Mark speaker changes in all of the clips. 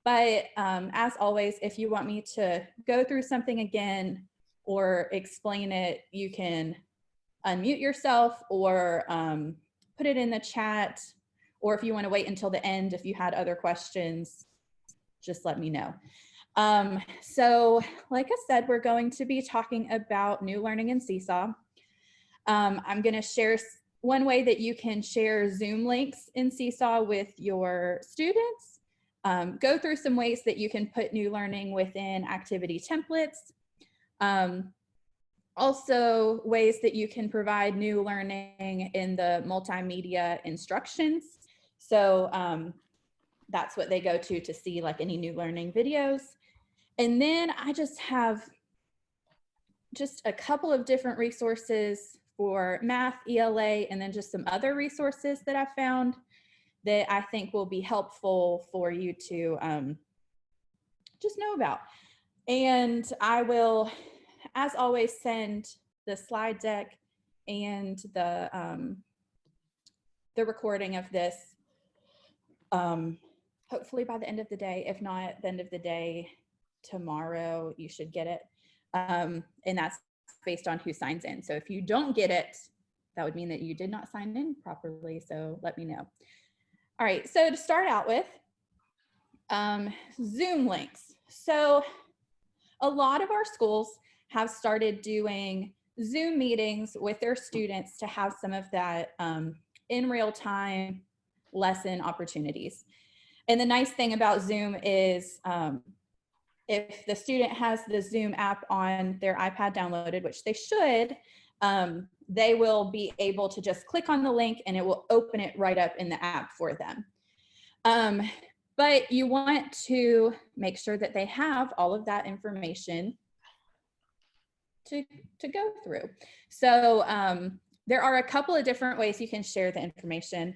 Speaker 1: But as always, if you want me to go through something again or explain it, you can unmute yourself or put it in the chat. Or if you want to wait until the end, if you had other questions, just let me know. So like I said, we're going to be talking about new learning in Seesaw. I'm going to share one way that you can share Zoom links in Seesaw with your students. Go through some ways that you can put new learning within activity templates. Also ways that you can provide new learning in the multimedia instructions. So that's what they go to see like any new learning videos. And then I just have just a couple of different resources for math, ELA, and then just some other resources that I found that I think will be helpful for you to just know about. And I will, as always, send the slide deck and the recording of this hopefully by the end of the day. If not, the end of the day tomorrow, you should get it. And that's based on who signs in. So if you don't get it, that would mean that you did not sign in properly. So let me know. All right, so to start out with, Zoom links. So a lot of our schools have started doing Zoom meetings with their students to have some of that in real time lesson opportunities. And the nice thing about Zoom is if the student has the Zoom app on their iPad downloaded, which they should, they will be able to just click on the link and it will open it right up in the app for them. But you want to make sure that they have all of that information to go through. So there are a couple of different ways you can share the information.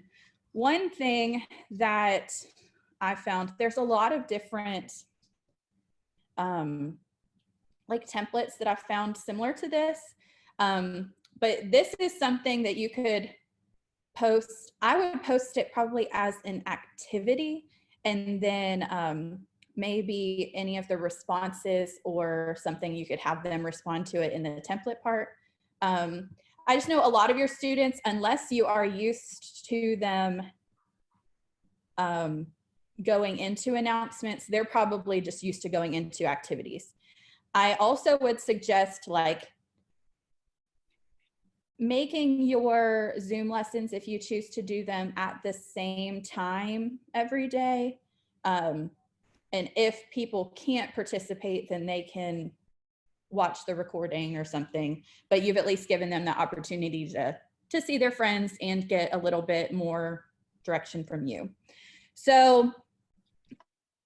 Speaker 1: One thing that I found, there's a lot of different like templates that I've found similar to this. But this is something that you could post. I would post it probably as an activity, and then maybe any of the responses or something, you could have them respond to it in the template part. I just know a lot of your students, unless you are used to them going into announcements, they're probably just used to going into activities. I also would suggest like making your Zoom lessons, if you choose to do them at the same time every day. And if people can't participate, then they can watch the recording or something, but you've at least given them the opportunity to see their friends and get a little bit more direction from you. So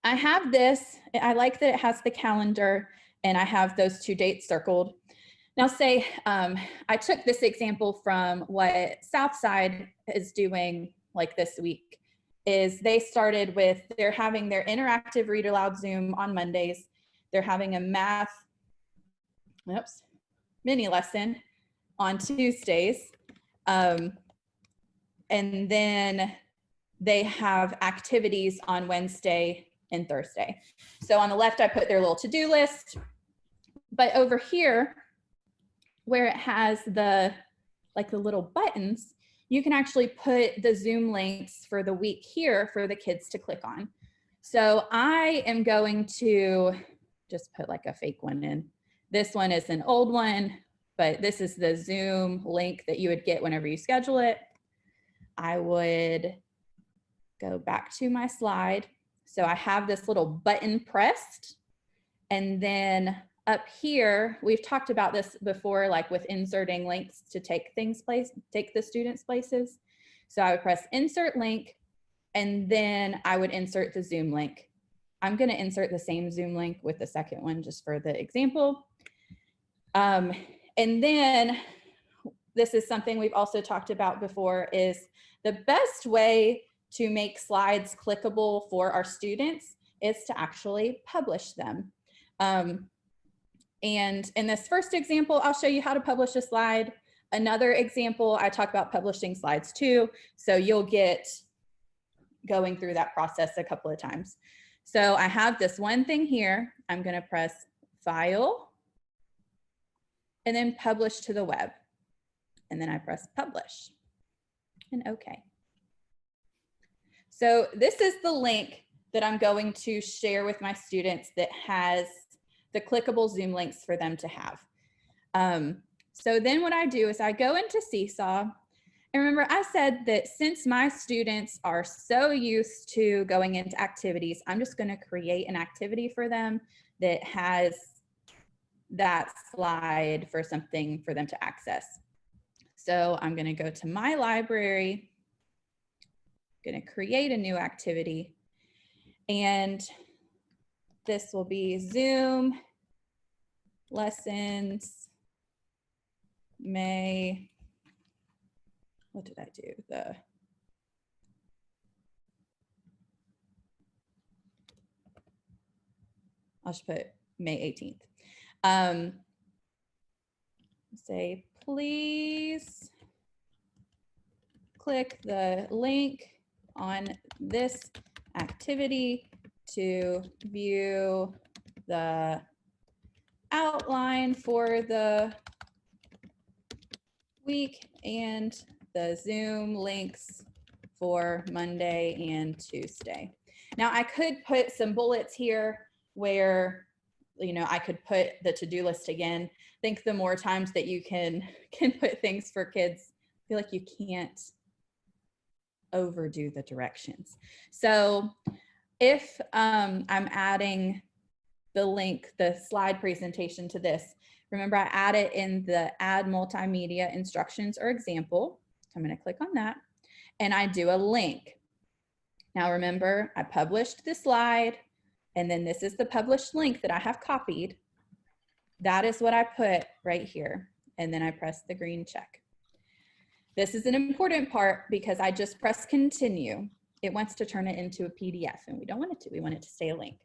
Speaker 1: I have this, I like that it has the calendar and I have those 2 dates circled. Now say, I took this example from what Southside is doing like this week, is they started with, they're having their interactive read aloud Zoom on Mondays. They're having a math, mini lesson on Tuesdays. And then they have activities on Wednesday and Thursday. So on the left, I put their little to-do list, but over here, where it has the little buttons, you can actually put the Zoom links for the week here for the kids to click on. So I am going to just put like a fake one in. This one is an old one, but this is the Zoom link that you would get whenever you schedule it. I would go back to my slide. So I have this little button pressed, and then up here, we've talked about this before, like with inserting links to take the students places. So I would press insert link, and then I would insert the Zoom link. I'm going to insert the same Zoom link with the second one just for the example. And then this is something we've also talked about before, is the best way to make slides clickable for our students is to actually publish them. And in this first example, I'll show you how to publish a slide. Another example, I talk about publishing slides too. So you'll get going through that process a couple of times. So I have this one thing here. I'm going to press File and then Publish to the web. And then I press Publish and OK. So this is the link that I'm going to share with my students that has the clickable Zoom links for them to have. So then what I do is I go into Seesaw. And remember, I said that since my students are so used to going into activities, I'm just going to create an activity for them that has that slide for something for them to access. So I'm going to go to my library, going to create a new activity, and this will be Zoom lessons May, what did I do? I'll just put May 18th. Say, please click the link on this activity to view the outline for the week and the Zoom links for Monday and Tuesday. Now I could put some bullets here where, you know, I could put the to-do list again. I think the more times that you can put things for kids, I feel like you can't overdo the directions. So if I'm adding the link, the slide presentation to this, remember I add it in the add multimedia instructions or example. So I'm going to click on that and I do a link. Now remember, I published the slide and then this is the published link that I have copied. That is what I put right here. And then I press the green check. This is an important part because I just press continue. It wants to turn it into a PDF and we don't want it to. We want it to stay a link.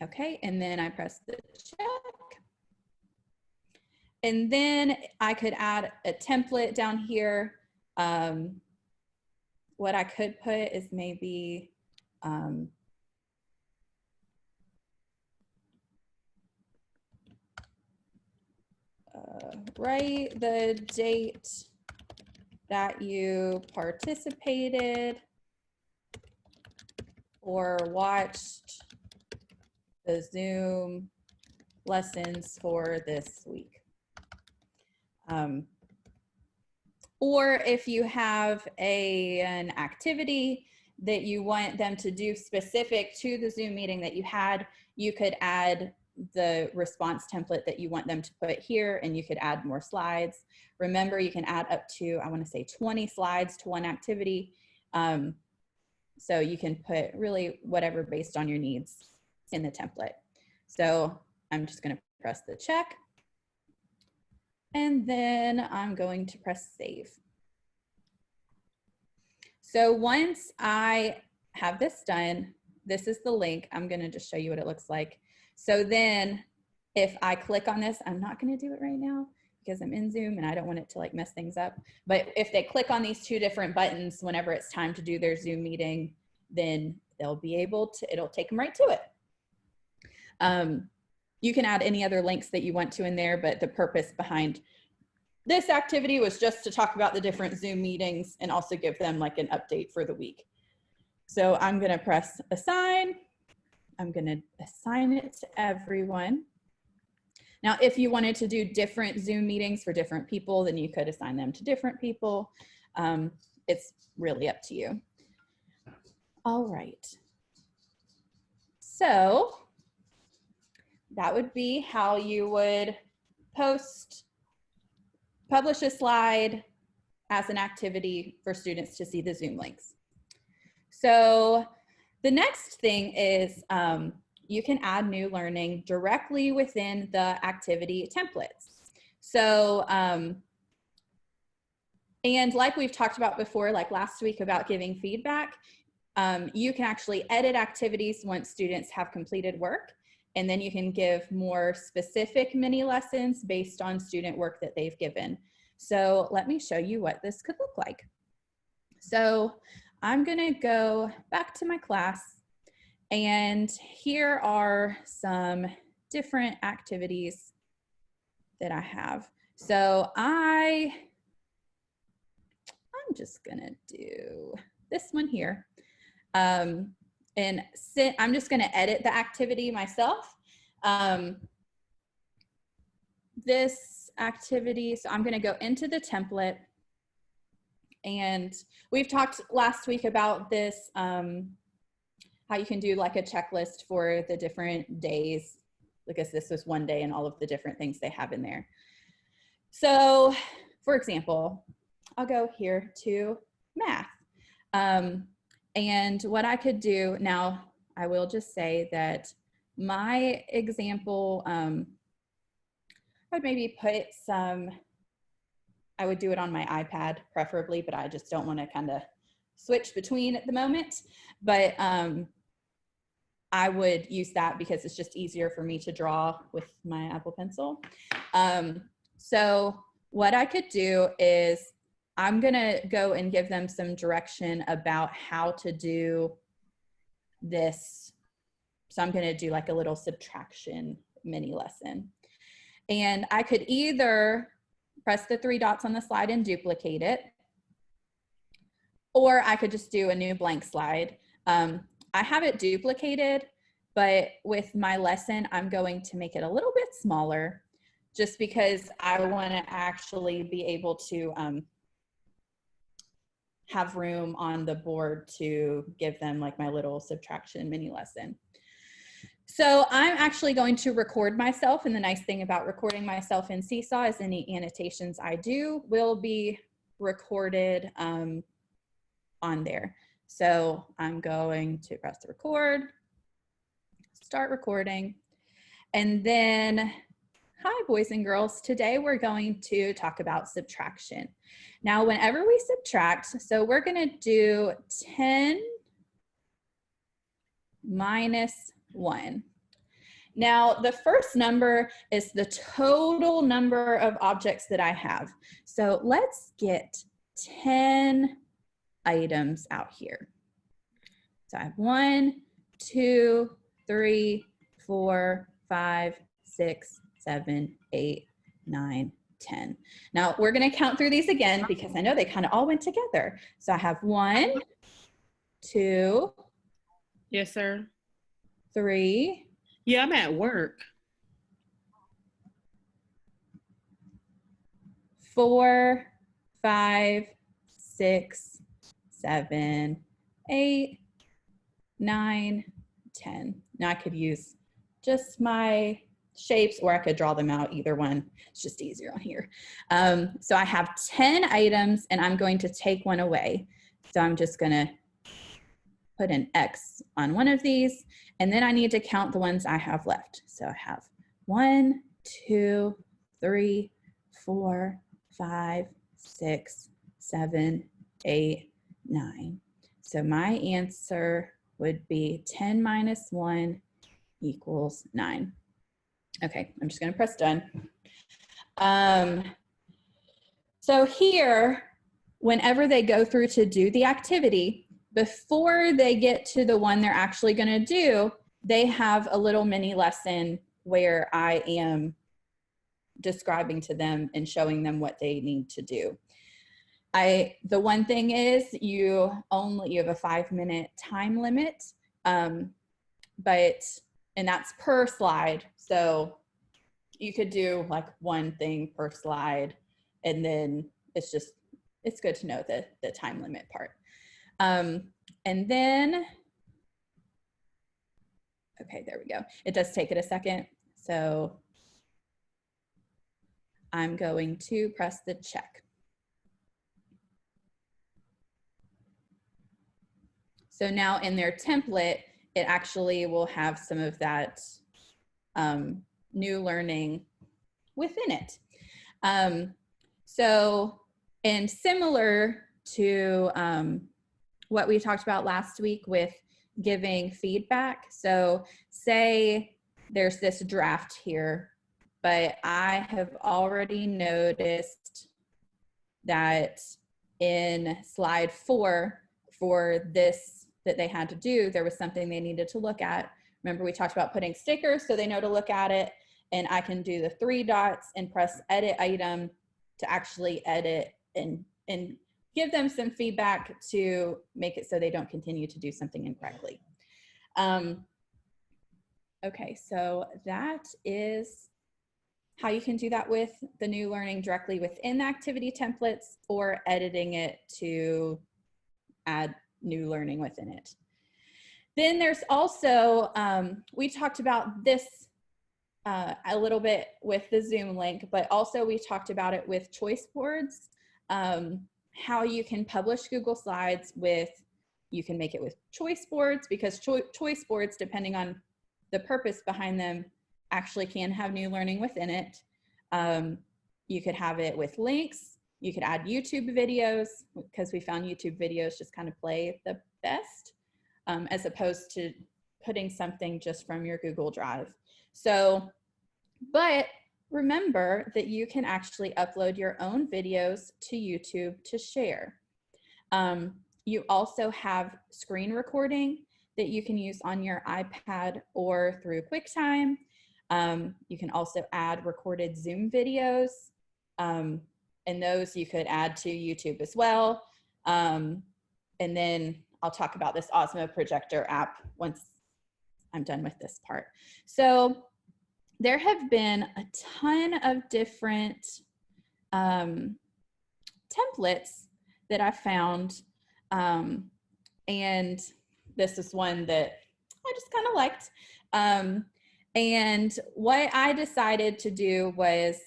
Speaker 1: Okay, and then I press the check. And then I could add a template down here. What I could put is maybe write the date that you participated or watched the Zoom lessons for this week. Or if you have an activity that you want them to do specific to the Zoom meeting that you had, you could add the response template that you want them to put here and you could add more slides. Remember, you can add up to, I want to say 20 slides to one activity. So you can put really whatever based on your needs in the template. So I'm just going to press the check. And then I'm going to press save. So once I have this done, this is the link. I'm going to just show you what it looks like. So then if I click on this, I'm not going to do it right now because I'm in Zoom and I don't want it to like mess things up. But if they click on these two different buttons, whenever it's time to do their Zoom meeting, then they'll be able to, it'll take them right to it. You can add any other links that you want to in there, but the purpose behind this activity was just to talk about the different Zoom meetings and also give them like an update for the week. So I'm going to press assign. I'm going to assign it to everyone. Now, if you wanted to do different Zoom meetings for different people, then you could assign them to different people. It's really up to you. All right. So that would be how you would publish a slide as an activity for students to see the Zoom links. So the next thing is you can add new learning directly within the activity templates. So, and like we've talked about before, like last week about giving feedback, you can actually edit activities once students have completed work. And then you can give more specific mini lessons based on student work that they've given. So let me show you what this could look like. So I'm gonna go back to my class, and here are some different activities that I have. So I'm just gonna do this one here. I'm just gonna edit the activity myself. This activity, so I'm gonna go into the template, and we've talked last week about this, how you can do like a checklist for the different days, because this was one day and all of the different things they have in there. So for example, I'll go here to math. And what I could do now, I will just say that my example, I'd maybe put I would do it on my iPad preferably, but I just don't want to kind of switch between at the moment. But I would use that because it's just easier for me to draw with my Apple Pencil. So what I could do is I'm gonna go and give them some direction about how to do this. So I'm gonna do like a little subtraction mini lesson. And I could either press the 3 dots on the slide and duplicate it, or I could just do a new blank slide. I have it duplicated, but with my lesson, I'm going to make it a little bit smaller just because I want to actually be able to have room on the board to give them like my little subtraction mini lesson. So I'm actually going to record myself, and the nice thing about recording myself in Seesaw is any annotations I do will be recorded on there. So I'm going to press record, start recording, and then, hi boys and girls, today we're going to talk about subtraction. Now whenever we subtract, so we're gonna do 10 minus 1. Now the first number is the total number of objects that I have. So let's get 10 items out here. So I have 1, 2, 3, 4, 5, 6, 7, 8, 9, 10. Now we're gonna count through these again because I know they kind of all went together. So I have 1, 2.
Speaker 2: Yes, sir.
Speaker 1: 3.
Speaker 2: Yeah, I'm at work.
Speaker 1: 4, 5, 6, 7, 8, 9, 10. Now I could use just my shapes, or I could draw them out, either one. It's just easier on here. So I have 10 items and I'm going to take one away. So I'm just gonna put an X on one of these, and then I need to count the ones I have left. So I have 1, 2, 3, 4, 5, 6, 7, 8, 9. So my answer would be 10 minus 1 equals 9. Okay, I'm just gonna press done. So here, whenever they go through to do the activity, before they get to the one they're actually gonna do, they have a little mini lesson where I am describing to them and showing them what they need to do. The one thing is you have a 5-minute time limit, and that's per slide. So you could do like one thing per slide, and then it's good to know the time limit part. And then, okay, there we go. It does take it a second. So I'm going to press the check. So now in their template, it actually will have some of that new learning within it. And similar to what we talked about last week with giving feedback. So say there's this draft here, but I have already noticed that in slide 4 for this that they had to do, there was something they needed to look at. Remember, we talked about putting stickers so they know to look at it, and I can do the 3 dots and press edit item to actually edit and give them some feedback to make it so they don't continue to do something incorrectly. Okay, so that is how you can do that with the new learning directly within the activity templates or editing it to add new learning within it. Then there's also, we talked about this a little bit with the Zoom link, but also we talked about it with choice boards, how you can publish Google Slides with, you can make it with choice boards, because choice boards, depending on the purpose behind them, actually can have new learning within it. You could have it with links. You could add YouTube videos, because we found YouTube videos just kind of play the best, as opposed to putting something just from your Google Drive. So, but remember that you can actually upload your own videos to YouTube to share. You also have screen recording that you can use on your iPad or through QuickTime. You can also add recorded Zoom videos, and those you could add to YouTube as well. And then I'll talk about this Osmo projector app once I'm done with this part. So there have been a ton of different templates that I found, and this is one that I just kind of liked. And what I decided to do was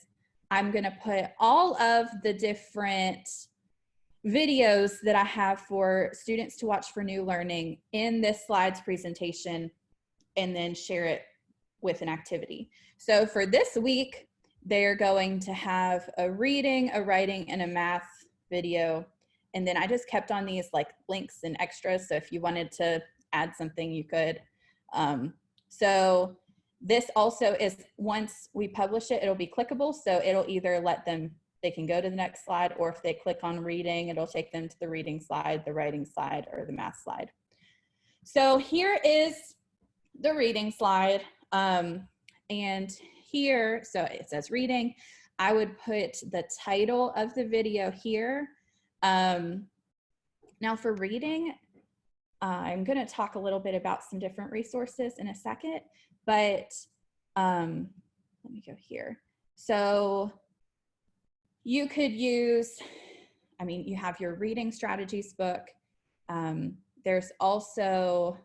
Speaker 1: I'm going to put all of the different videos that I have for students to watch for new learning in this slides presentation and then share it with an activity. So for this week, they're going to have a reading, a writing, and a math video. And then I just kept on these like links and extras. So if you wanted to add something, you could. So this also is, once we publish it, it'll be clickable. So it'll either let them, they can go to the next slide, or if they click on reading, it'll take them to the reading slide, the writing slide, or the math slide. So here is the reading slide. And here, so it says reading. I would put the title of the video here. Now for reading, I'm going to talk a little bit about some different resources in a second, but let me go here. So you could use, I mean, you have your reading strategies book. There's also,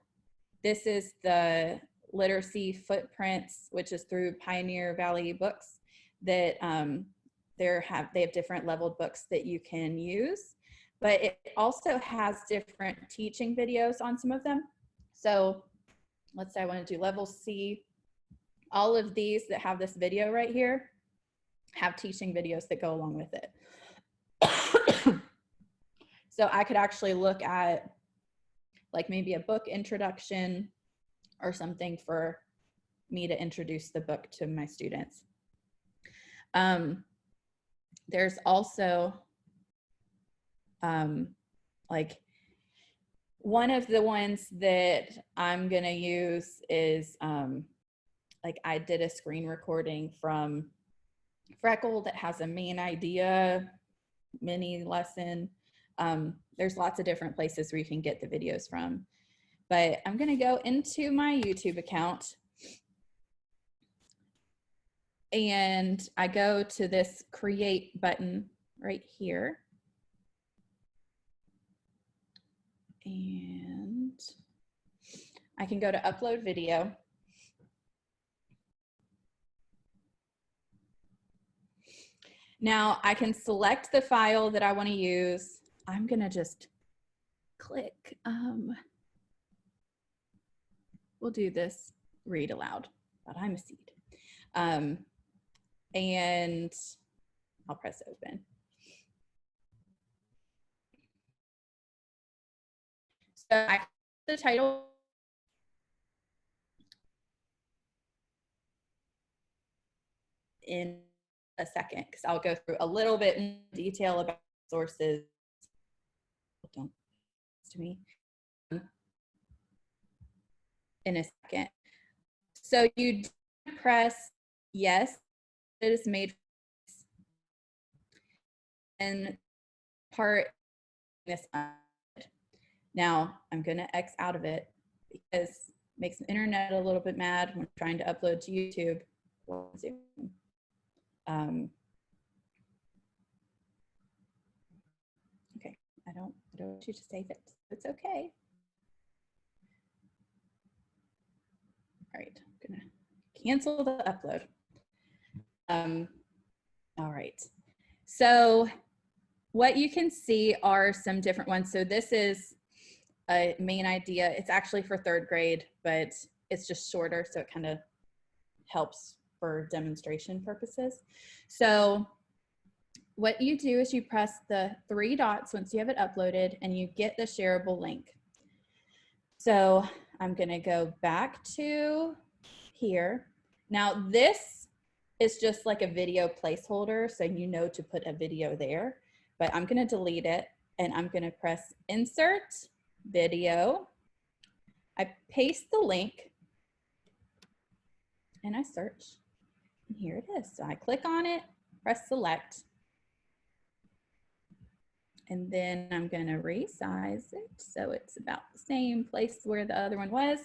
Speaker 1: this is the literacy footprints, which is through Pioneer Valley Books, that they have different leveled books that you can use, but it also has different teaching videos on some of them. So let's say I want to do level C. All of these that have this video right here have teaching videos that go along with it. So I could actually look at like maybe a book introduction or something for me to introduce the book to my students. There's also like one of the ones that I'm gonna use is like I did a screen recording from Freckle that has a main idea mini lesson. There's lots of different places where you can get the videos from, but I'm gonna go into my YouTube account and I go to this create button right here. And I can go to upload video. Now I can select the file that I want to use. I'm gonna just click, we'll do this read aloud, but I'm a seed. And I'll press open. So I the title in a second, because I'll go through a little bit in detail about sources. Don't to me in a second. So you press yes, it is made, and part this. Now I'm going to X out of it because it makes the internet a little bit mad when trying to upload to YouTube. Okay, I don't want you to save it. It's okay. All right, I'm gonna cancel the upload. All right, so what you can see are some different ones. So this is a main idea. It's actually for 3rd grade, but it's just shorter, so it kind of helps for demonstration purposes. So what you do is you press the 3 dots once you have it uploaded, and you get the shareable link. So I'm gonna go back to here. Now this is just like a video placeholder, so you know to put a video there, but I'm gonna delete it, and I'm gonna press Insert Video. I paste the link, and I search, and here it is. So I click on it, press Select, and then I'm gonna resize it so it's about the same place where the other one was.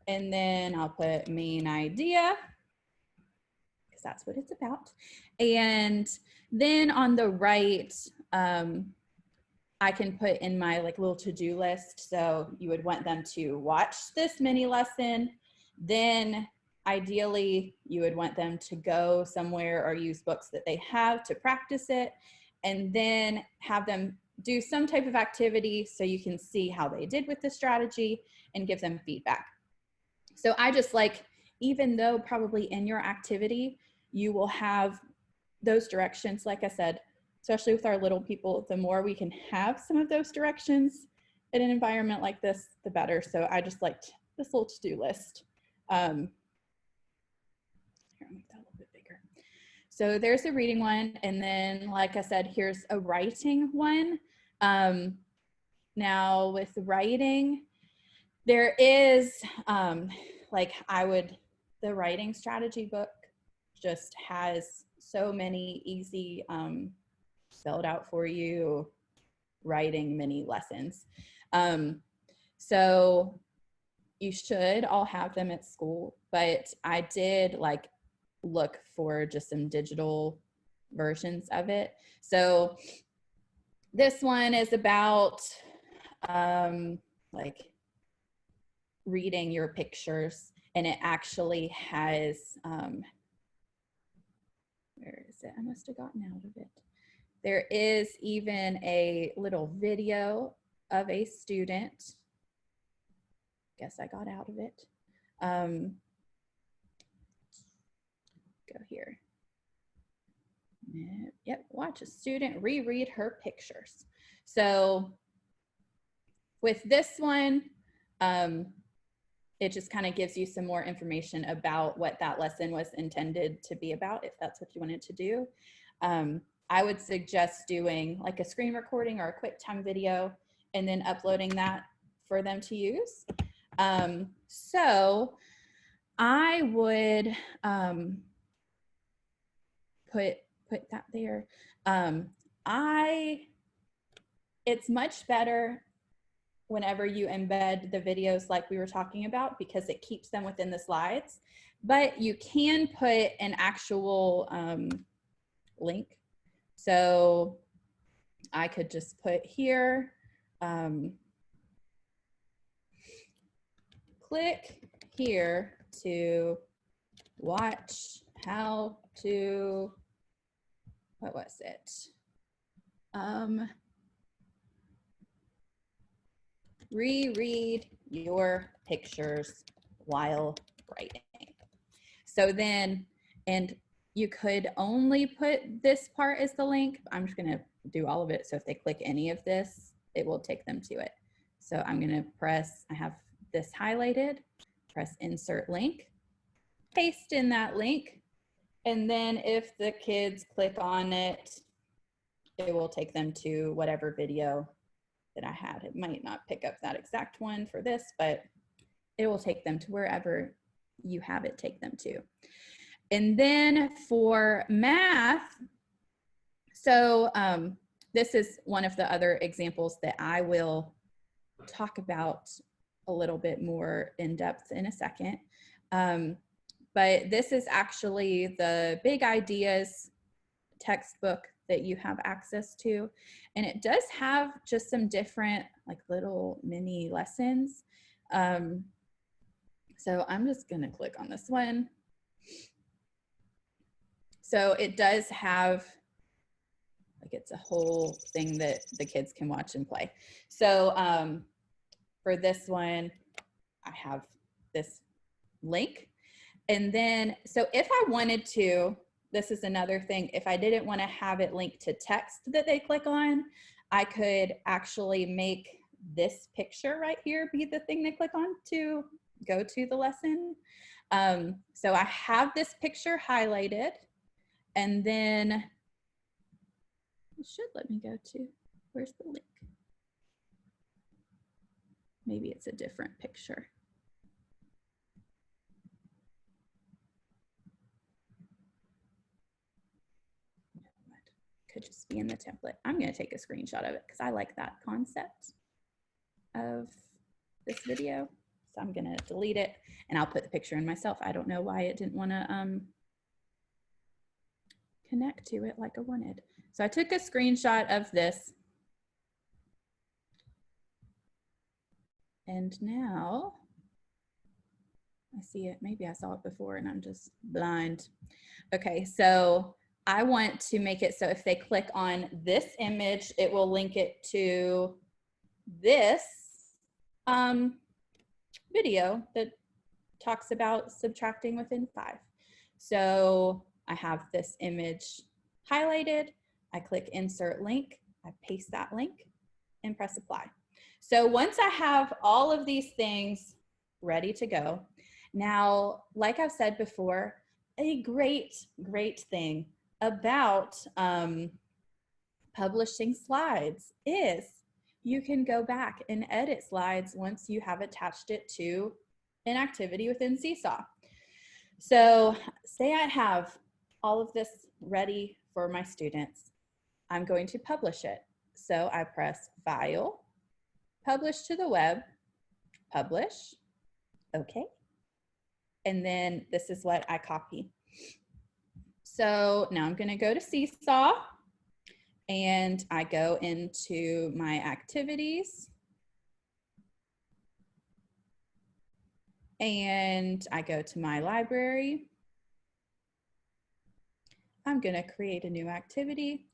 Speaker 1: And then I'll put main idea, because that's what it's about. And then on the right, I can put in my like little to-do list. So you would want them to watch this mini lesson. Then ideally you would want them to go somewhere or use books that they have to practice it, and then have them do some type of activity so you can see how they did with the strategy and give them feedback. So I just like, even though probably in your activity, you will have those directions, like I said, especially with our little people, the more we can have some of those directions in an environment like this, the better. So I just liked this little to-do list. Here, I'll make that a little bit bigger. So there's a reading one. And then, like I said, here's a writing one. Now with writing, there is the writing strategy book just has so many easy spelled out for you writing mini lessons. So you should all have them at school, but I did like look for just some digital versions of it. So this one is about like reading your pictures, and it actually has, where is it? I must have gotten out of it. There is even a little video of a student. Guess I got out of it. Go here. Yep, watch a student reread her pictures. So with this one, it just kind of gives you some more information about what that lesson was intended to be about, if that's what you wanted to do. I would suggest doing like a screen recording or a QuickTime video and then uploading that for them to use. So I would put that there. It's much better whenever you embed the videos like we were talking about, because it keeps them within the slides, but you can put an actual link. So I could just put here, click here to watch how to, what was it? Reread your pictures while writing. So then, and you could only put this part as the link. I'm just gonna do all of it. So if they click any of this, it will take them to it. So I'm gonna press, I have this highlighted, press insert link, paste in that link. And then if the kids click on it, it will take them to whatever video that I had. It might not pick up that exact one for this, but it will take them to wherever you have it take them to. And then for math, so this is one of the other examples that I will talk about a little bit more in depth in a second. But this is actually the Big Ideas textbook that you have access to. And it does have just some different like little mini lessons. So I'm just gonna click on this one. So it does have, like it's a whole thing that the kids can watch and play. So for this one, I have this link. And then, so if I wanted to, this is another thing, if I didn't want to have it linked to text that they click on, I could actually make this picture right here be the thing they click on to go to the lesson. So I have this picture highlighted, and then it should let me go to, where's the link? Maybe it's a different picture. Could just be in the template. I'm going to take a screenshot of it because I like that concept of this video. So I'm going to delete it and I'll put the picture in myself. I don't know why it didn't want to connect to it like I wanted. So I took a screenshot of this. And now I see it. Maybe I saw it before and I'm just blind. Okay, so I want to make it so if they click on this image, it will link it to this video that talks about subtracting within 5. So I have this image highlighted. I click insert link. I paste that link and press apply. So once I have all of these things ready to go, now, like I've said before, a great thing about publishing slides is you can go back and edit slides once you have attached it to an activity within Seesaw. So say I have all of this ready for my students. I'm going to publish it. So I press File, Publish to the Web, Publish, okay. And then this is what I copy. So now I'm going to go to Seesaw and I go into my activities and I go to my library. I'm going to create a new activity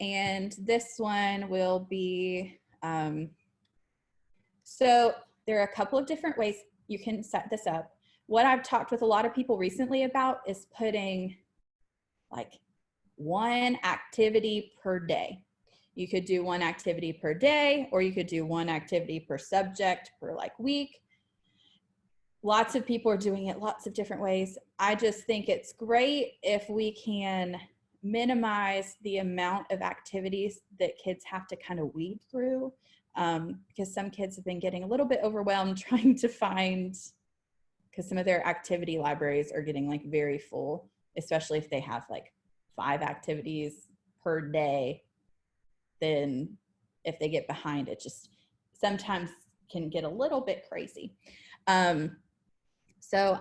Speaker 1: and this one will be, so there are a couple of different ways you can set this up. What I've talked with a lot of people recently about is putting like one activity per day. You could do one activity per day, or you could do one activity per subject per like week. Lots of people are doing it lots of different ways. I just think it's great if we can minimize the amount of activities that kids have to kind of weed through, because some kids have been getting a little bit overwhelmed trying to find, because some of their activity libraries are getting like very full, especially if they have like 5 activities per day. Then if they get behind, it just sometimes can get a little bit crazy. So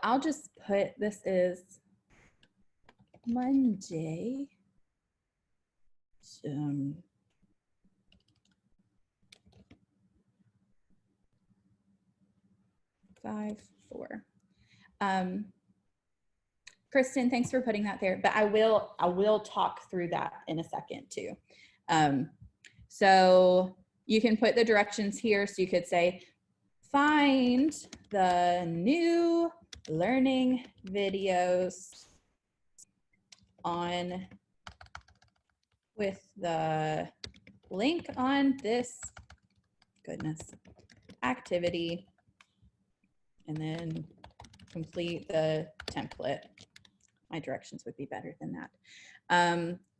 Speaker 1: I'll just put, this is Monday. 5-4. Kristen, thanks for putting that there, but I will talk through that in a second too. So you can put the directions here. So you could say, find the new learning videos on with the link on this activity, and then complete the template. My directions would be better than that.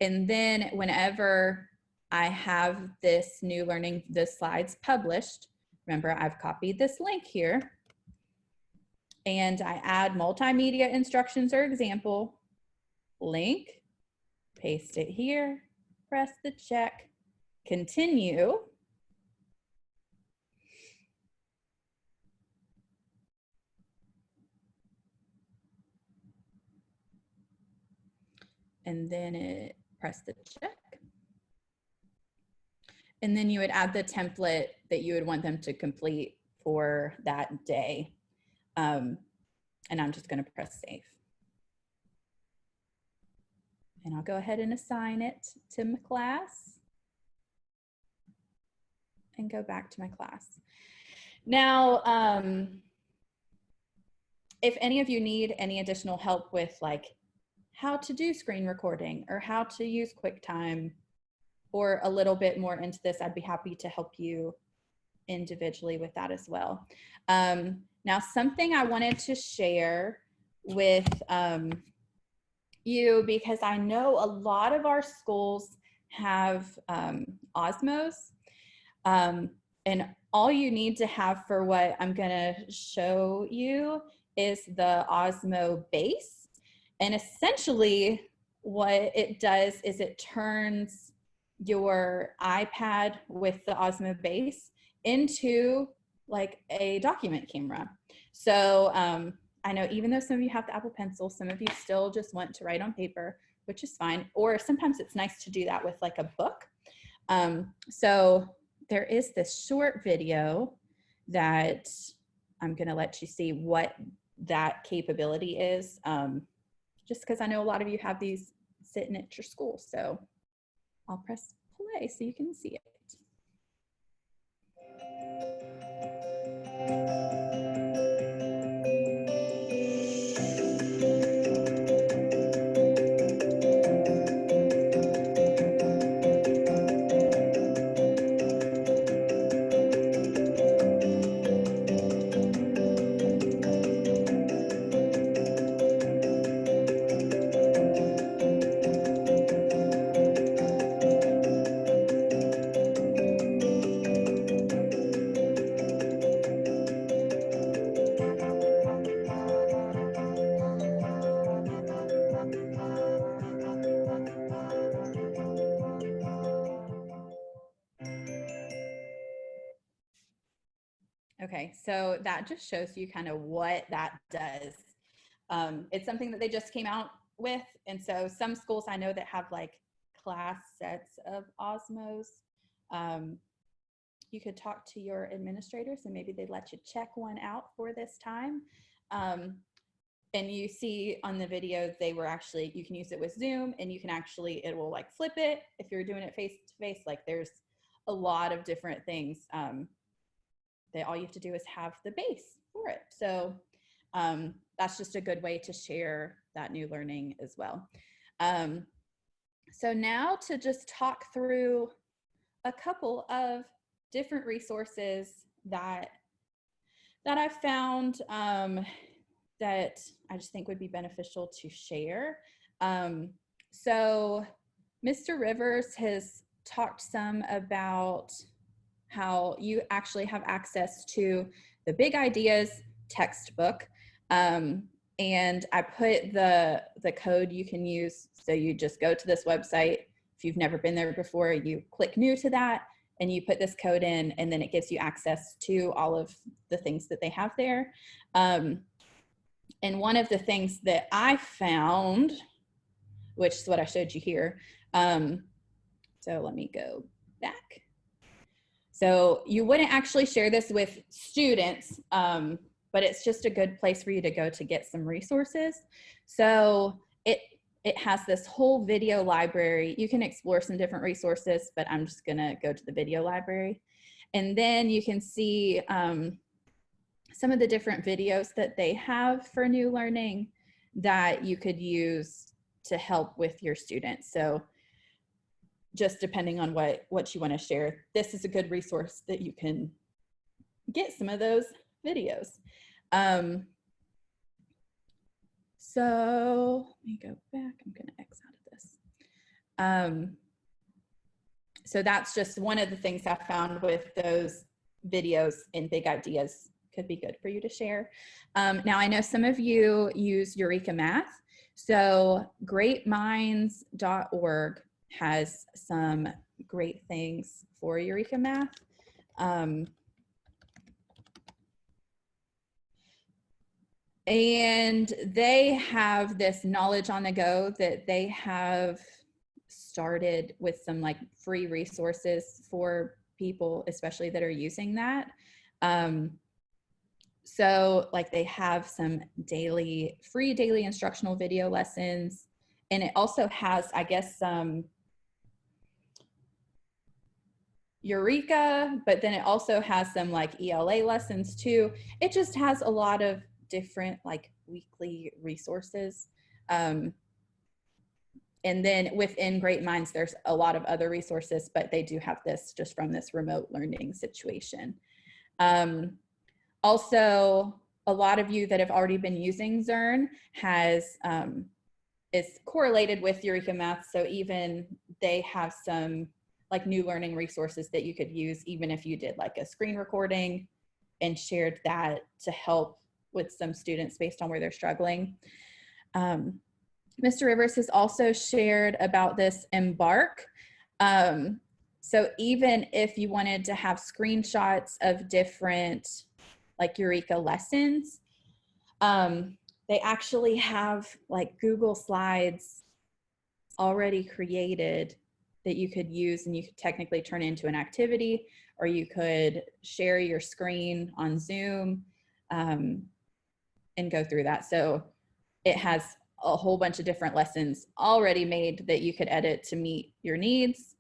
Speaker 1: And then whenever I have this new learning, the slides published. Remember, I've copied this link here. And I add multimedia instructions or example, link, paste it here, press the check, continue. And then press the check. And then you would add the template that you would want them to complete for that day. And I'm just going to press save. And I'll go ahead and assign it to my class and go back to my class. Now, if any of you need any additional help with like how to do screen recording or how to use QuickTime or a little bit more into this, I'd be happy to help you individually with that as well. Now, something I wanted to share with you, because I know a lot of our schools have Osmos, and all you need to have for what I'm gonna show you is the Osmo base. And essentially what it does is it turns your iPad with the Osmo base into like a document camera. So I know even though some of you have the Apple Pencil, some of you still just want to write on paper, which is fine. Or sometimes it's nice to do that with like a book. So there is this short video that I'm gonna let you see what that capability is, just because I know a lot of you have these sitting at your school. So I'll press play so you can see it. Okay, so that just shows you kind of what that does. It's something that they just came out with. And so some schools I know that have like class sets of Osmos. You could talk to your administrators and maybe they'd let you check one out for this time. And you see on the video, they were actually, you can use it with Zoom and you can actually, it will like flip it if you're doing it face to face. Like there's a lot of different things that all you have to do is have the base for it. So that's just a good way to share that new learning as well. So now to just talk through a couple of different resources that I've found that I just think would be beneficial to share. So Mr. Rivers has talked some about how you actually have access to the Big Ideas textbook. And I put the code you can use. So you just go to this website. If you've never been there before, you click new to that and you put this code in, and then it gives you access to all of the things that they have there. And one of the things that I found, which is what I showed you here. So let me go back. So you wouldn't actually share this with students, but it's just a good place for you to go to get some resources. So it has this whole video library. You can explore some different resources, but I'm just gonna go to the video library. And then you can see some of the different videos that they have for new learning that you could use to help with your students. So just depending on what you want to share, this is a good resource that you can get some of those videos. So let me go back. I'm going to X out of this. So that's just one of the things I found with those videos and big ideas could be good for you to share. Now I know some of you use Eureka Math. So greatminds.org has some great things for Eureka Math. And they have this knowledge on the go that they have started with some like free resources for people, especially that are using that. So like they have some free daily instructional video lessons. And it also has, I guess, some Eureka, but then it also has some like ELA lessons too. It just has a lot of different like weekly resources. And then within Great Minds, there's a lot of other resources, but they do have this just from this remote learning situation. Also, a lot of you that have already been using Zearn is correlated with Eureka Math. So even they have some like new learning resources that you could use, even if you did like a screen recording and shared that to help with some students based on where they're struggling. Mr. Rivers has also shared about this Embark. So even if you wanted to have screenshots of different like Eureka lessons, they actually have like Google Slides already created that you could use, and you could technically turn into an activity, or you could share your screen on Zoom and go through that. So it has a whole bunch of different lessons already made that you could edit to meet your needs.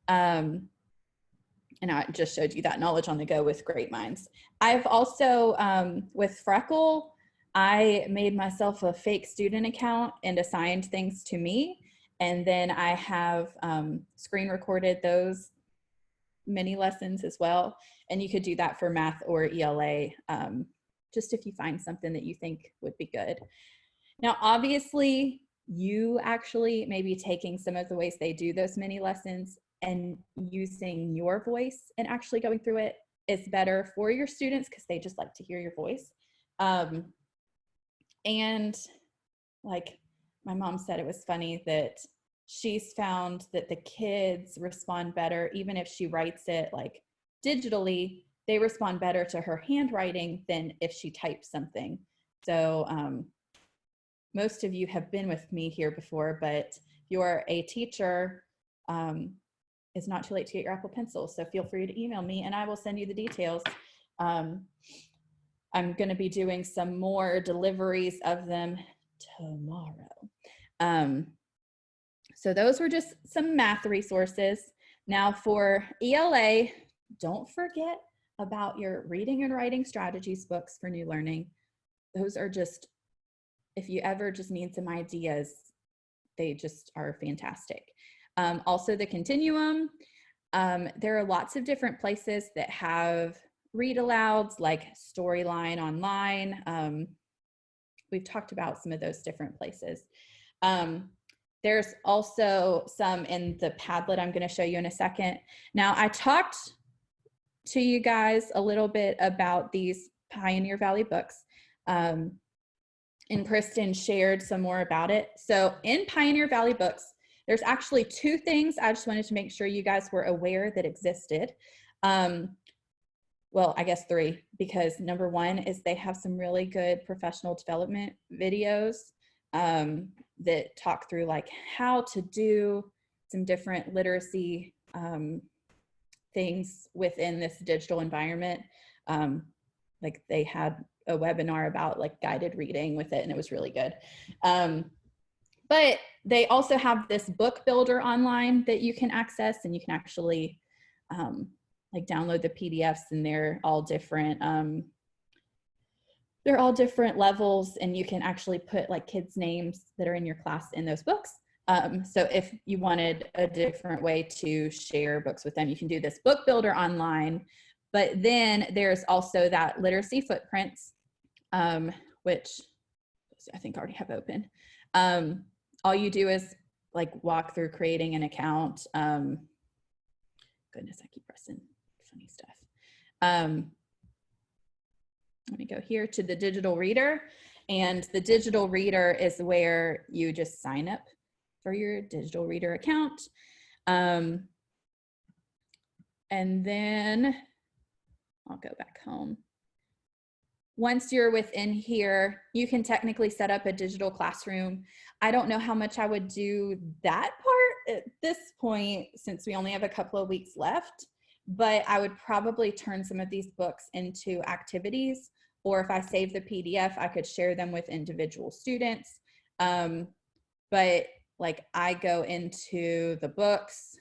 Speaker 1: And I just showed you that knowledge on the go with Great Minds. I've also, with Freckle, I made myself a fake student account and assigned things to me. And then I have screen recorded those mini lessons as well. And you could do that for math or ELA, just if you find something that you think would be good. Now, obviously, you actually may be taking some of the ways they do those mini lessons and using your voice and actually going through it is better for your students because they just like to hear your voice. And like my mom said, it was funny that she's found that the kids respond better, even if she writes it like digitally, they respond better to her handwriting than if she types something. So most of you have been with me here before, but if you're a teacher, it's not too late to get your Apple Pencil. So feel free to email me and I will send you the details. I'm going to be doing some more deliveries of them tomorrow. So those were just some math resources. Now for ELA, don't forget about your reading and writing strategies books for new learning. Those are just, if you ever just need some ideas, they just are fantastic. Also the Continuum, there are lots of different places that have read alouds like Storyline Online. We've talked about some of those different places. There's also some in the Padlet I'm going to show you in a second. Now, I talked to you guys a little bit about these Pioneer Valley books, and Kristen shared some more about it. So in Pioneer Valley books, there's actually two things I just wanted to make sure you guys were aware that existed. Well, I guess three, because number one is they have some really good professional development videos that talk through like how to do some different literacy things within this digital environment. Like they had a webinar about like guided reading with it and it was really good. But they also have this book builder online that you can access and you can actually like download the PDFs and they're all different levels and you can actually put like kids' names that are in your class in those books. So if you wanted a different way to share books with them, you can do this book builder online. But then there's also that literacy footprints, which I think I already have open. All you do is like walk through creating an account, goodness, I keep pressing funny stuff. Let me go here to the digital reader. And the digital reader is where you just sign up for your digital reader account. And then I'll go back home. Once you're within here, you can technically set up a digital classroom. I don't know how much I would do that part at this point, since we only have a couple of weeks left, but I would probably turn some of these books into activities, or if I save the PDF, I could share them with individual students. But like I go into the books,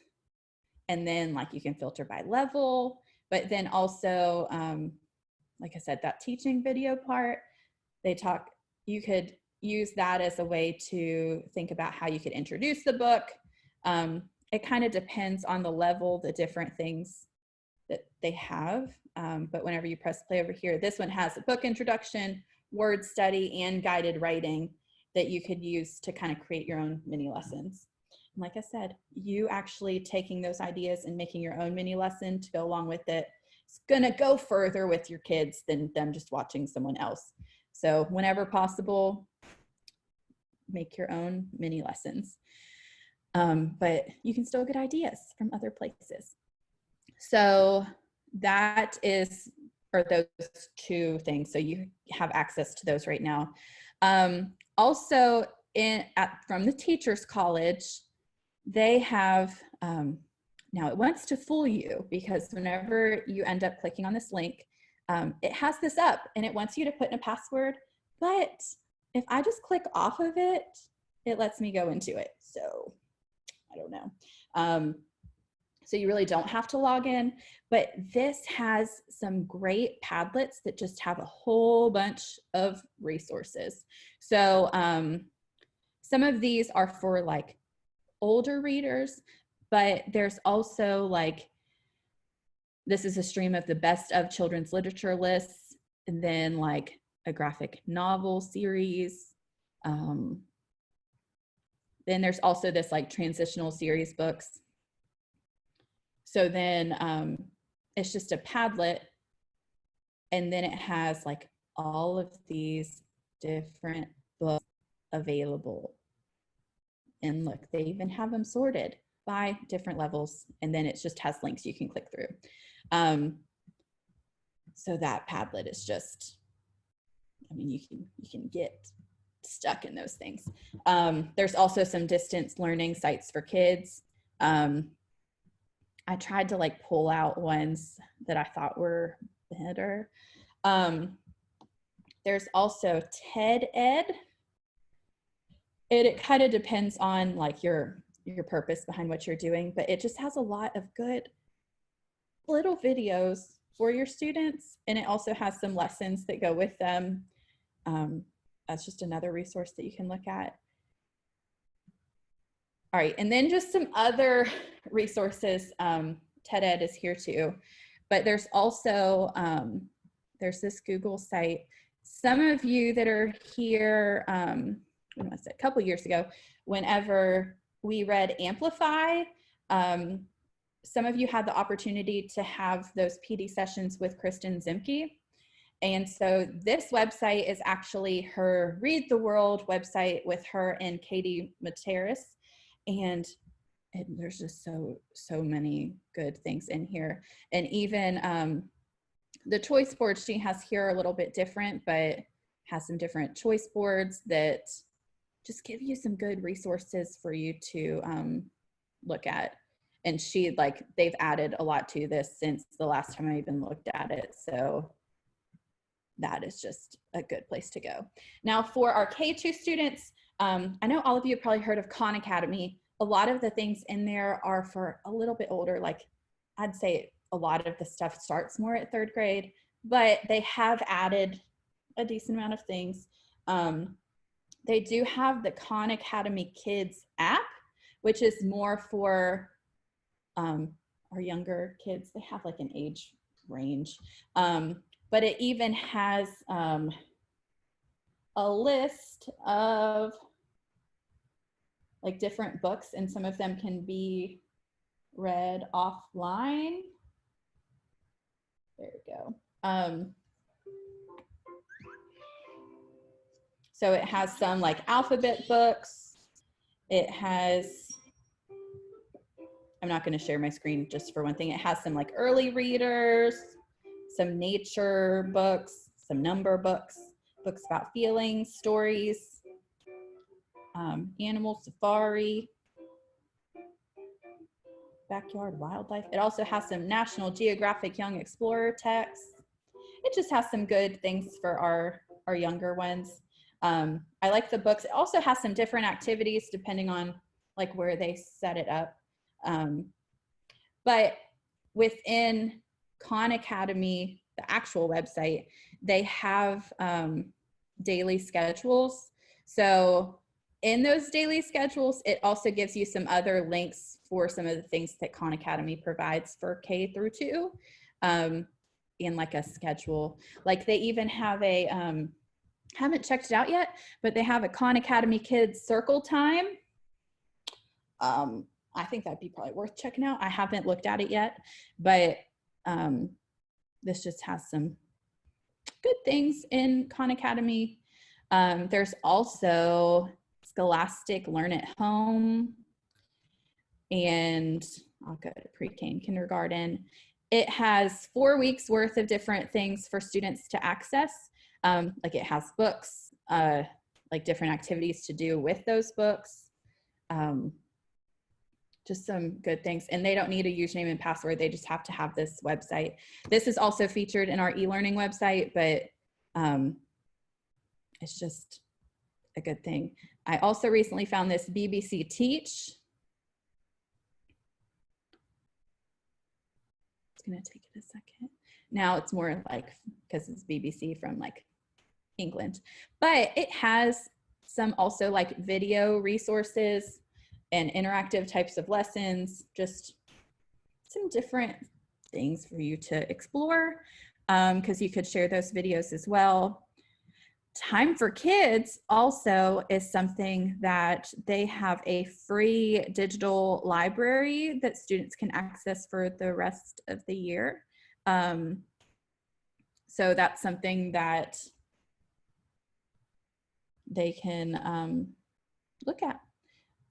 Speaker 1: and then like you can filter by level, but then also, like I said, that teaching video part, you could use that as a way to think about how you could introduce the book. It kind of depends on the level, the different things that they have. But whenever you press play over here, this one has a book introduction, word study, and guided writing that you could use to kind of create your own mini lessons. And like I said, you actually taking those ideas and making your own mini lesson to go along with it, it's gonna go further with your kids than them just watching someone else. So whenever possible, make your own mini lessons. But you can still get ideas from other places. So that is for those two things. So you have access to those right now. Also from the Teachers College, they have, now it wants to fool you because whenever you end up clicking on this link, it has this up and it wants you to put in a password, but if I just click off of it, it lets me go into it. So I don't know. So you really don't have to log in, but this has some great Padlets that just have a whole bunch of resources. So some of these are for like older readers, but there's also like, this is a stream of the best of children's literature lists, and then like a graphic novel series. Then there's also this like transitional series books. So then it's just a Padlet, and then it has like all of these different books available. And look, they even have them sorted by different levels, and then it just has links you can click through. So that Padlet is just, I mean, you can get stuck in those things. There's also some distance learning sites for kids. I tried to like pull out ones that I thought were better. There's also TED Ed. It kind of depends on like your purpose behind what you're doing, but it just has a lot of good little videos for your students, and it also has some lessons that go with them. That's just another resource that you can look at. All right, and then just some other resources. TED Ed is here too, but there's also, there's this Google site. Some of you that are here, when was it, a couple years ago, whenever we read Amplify, some of you had the opportunity to have those PD sessions with Kristen Zimke. And so this website is actually her Read the World website with her and Katie Materis. And there's just so many good things in here. And even the choice boards she has here are a little bit different, but has some different choice boards that just give you some good resources for you to look at. And they've added a lot to this since the last time I even looked at it. So that is just a good place to go. Now for our K2 students, I know all of you have probably heard of Khan Academy. A lot of the things in there are for a little bit older, like I'd say a lot of the stuff starts more at 3rd grade, but they have added a decent amount of things. They do have the Khan Academy Kids app, which is more for our younger kids. They have like an age range, but it even has a list of like different books, and some of them can be read offline. There we go. So it has some like alphabet books. It has, I'm not going to share my screen just for one thing. It has some like early readers, some nature books, some number books, books about feelings, stories, animal safari, backyard wildlife. It also has some National Geographic Young Explorer texts. It just has some good things for our younger ones. I like the books. It also has some different activities depending on like where they set it up. But within Khan Academy, the actual website, they have daily schedules. So in those daily schedules, it also gives you some other links for some of the things that Khan Academy provides for K through 2 in like a schedule. Like they even have a, haven't checked it out yet, but they have a Khan Academy Kids Circle Time. I think that'd be probably worth checking out. I haven't looked at it yet, but this just has some good things in Khan Academy. There's also Scholastic Learn at Home, and I'll go to pre-K and kindergarten. It has 4 weeks worth of different things for students to access. Like it has books, like different activities to do with those books. Just some good things. And they don't need a username and password. They just have to have this website. This is also featured in our e-learning website, but it's just a good thing. I also recently found this BBC Teach. It's gonna take it a second. Now it's more like, because it's BBC from like England, but it has some also like video resources and interactive types of lessons, just some different things for you to explore, because you could share those videos as well. Time for Kids also is something that they have a free digital library that students can access for the rest of the year. So that's something that they can look at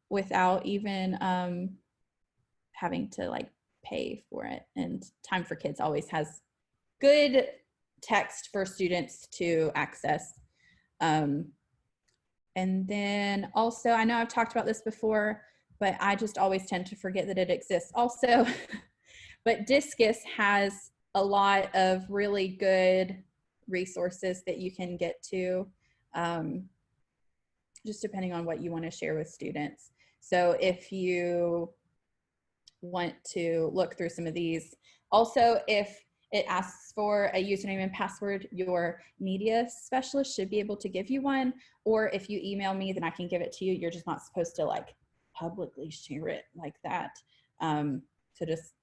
Speaker 1: without even having to like pay for it. And Time for Kids always has good text for students to access. And then also, I know I've talked about this before, but I just always tend to forget that it exists also. But Discus has a lot of really good resources that you can get to, just depending on what you want to share with students. So if you want to look through some of these, also if it asks for a username and password, your media specialist should be able to give you one. Or if you email me, then I can give it to you. You're just not supposed to like publicly share it like that. So just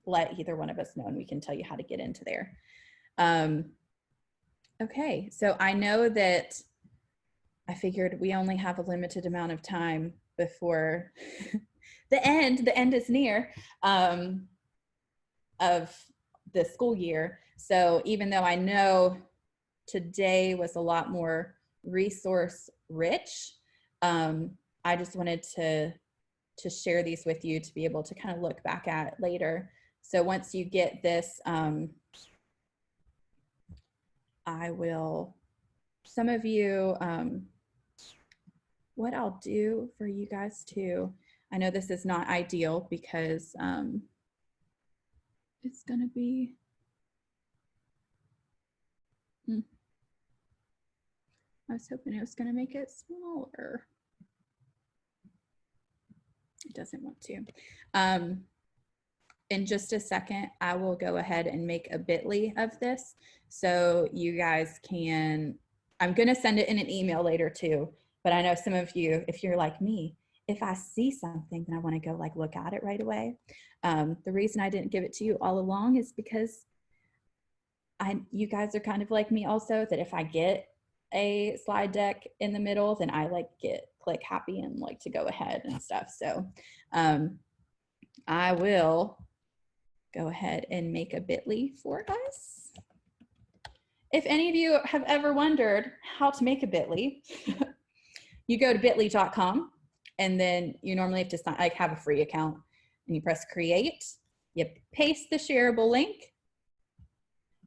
Speaker 1: let either one of us know and we can tell you how to get into there. Okay, so I know that I figured we only have a limited amount of time before the end is near of the school year. So even though I know today was a lot more resource rich, I just wanted to share these with you to be able to kind of look back at later. So once you get this, I will, some of you, what I'll do for you guys too, I know this is not ideal because it's gonna be, I was hoping it was gonna make it smaller. It doesn't want to. In just a second, I will go ahead and make a bit.ly of this so you guys can, I'm gonna send it in an email later too, but I know some of you, if you're like me, if I see something, then I wanna go like look at it right away. The reason I didn't give it to you all along is because you guys are kind of like me also, that if I get a slide deck in the middle, then I like click happy and like to go ahead and stuff. So I will go ahead and make a bit.ly for us. If any of you have ever wondered how to make a bit.ly, you go to bit.ly.com and then you normally have to sign, like, have a free account, and you press create, you paste the shareable link,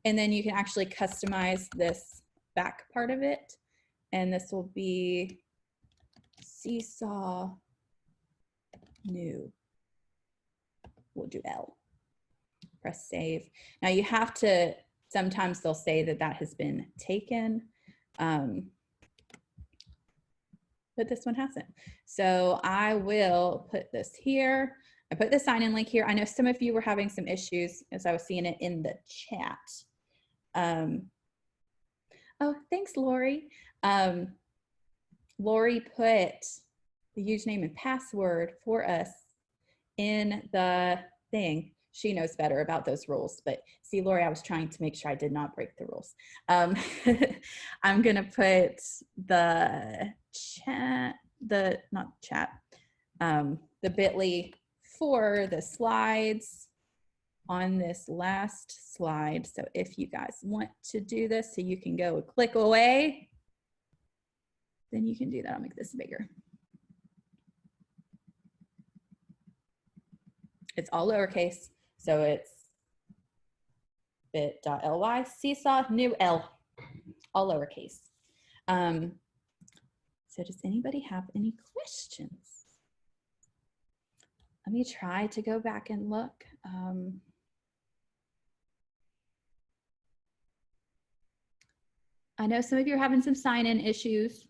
Speaker 1: and then you can actually customize this back part of it. And this will be Seesaw New. We'll do L. Press save. Now you have to, sometimes they'll say that that has been taken, but this one hasn't. So I will put this here. I put the sign in link here. I know some of you were having some issues as I was seeing it in the chat. Oh, thanks, Lori. Lori put the username and password for us in the thing. She knows better about those rules, but see, Lori, I was trying to make sure I did not break the rules. I'm gonna put the chat, the bit.ly for the slides on this last slide. So if you guys want to do this, so you can go and click away, then you can do that. I'll make this bigger. It's all lowercase, so it's bit.ly Seesaw New L, all lowercase. So does anybody have any questions? Let me try to go back and look. I know some of you are having some sign-in issues.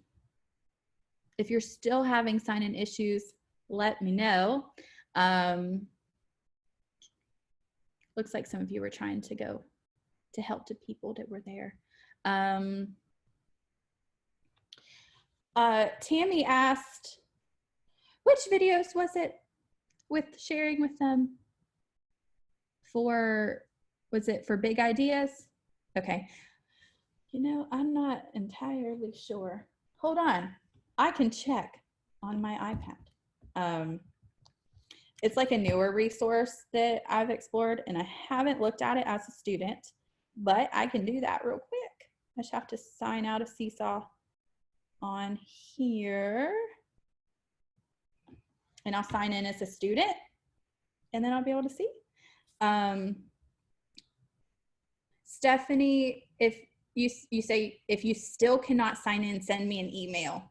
Speaker 1: If you're still having sign-in issues, let me know. Looks like some of you were trying to go to help the people that were there. Tammy asked, which videos was it with sharing with them? Was it for big ideas? Okay. You know, I'm not entirely sure. Hold on, I can check on my iPad. It's like a newer resource that I've explored, and I haven't looked at it as a student, but I can do that real quick. I just have to sign out of Seesaw on here, and I'll sign in as a student, and then I'll be able to see. Stephanie, if you say, if you still cannot sign in, send me an email,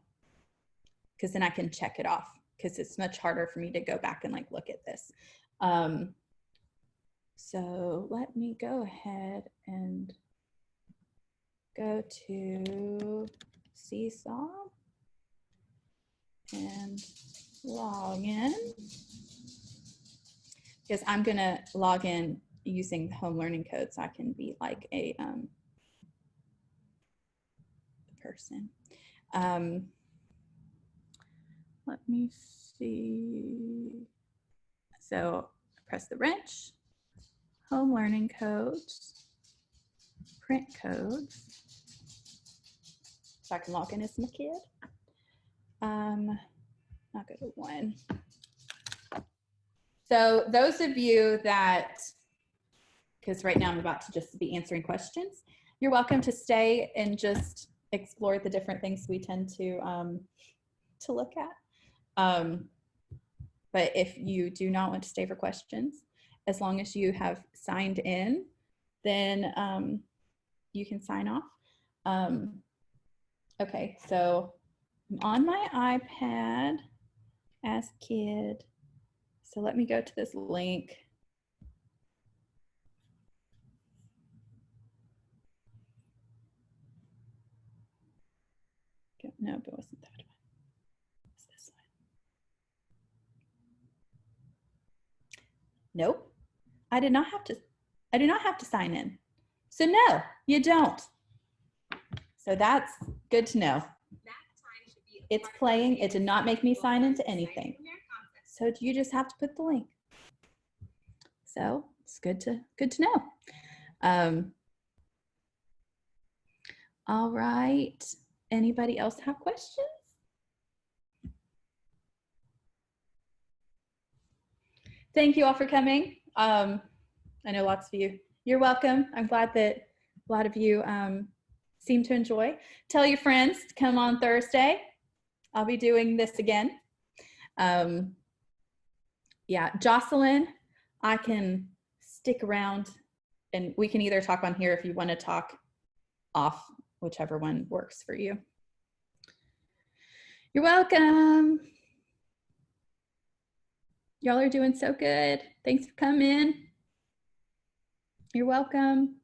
Speaker 1: because then I can check it off, because it's much harder for me to go back and like look at this. So let me go ahead and go to Seesaw and log in, because I'm gonna log in using the home learning code, so I can be like a person. Let me see. So press the wrench, home learning codes, print codes, so I can log in as my kid. I'll go to 1. So those of you that, because right now I'm about to just be answering questions, you're welcome to stay and just explore the different things we tend to look at. But if you do not want to stay for questions, as long as you have signed in, then you can sign off. Okay, so I'm on my iPad as kid. So let me go to this link. No, but it wasn't that one. It's this one. Nope. I do not have to sign in. So no, you don't. So that's good to know. It's playing. It did not make me sign into anything. So you just have to put the link. So it's good to know. All right. Anybody else have questions? Thank you all for coming. I know lots of you. You're welcome. I'm glad that a lot of you seem to enjoy. Tell your friends to come on Thursday. I'll be doing this again. Yeah, Jocelyn, I can stick around and we can either talk on here if you want to talk off, whichever one works for you. You're welcome. Y'all are doing so good. Thanks for coming. You're welcome.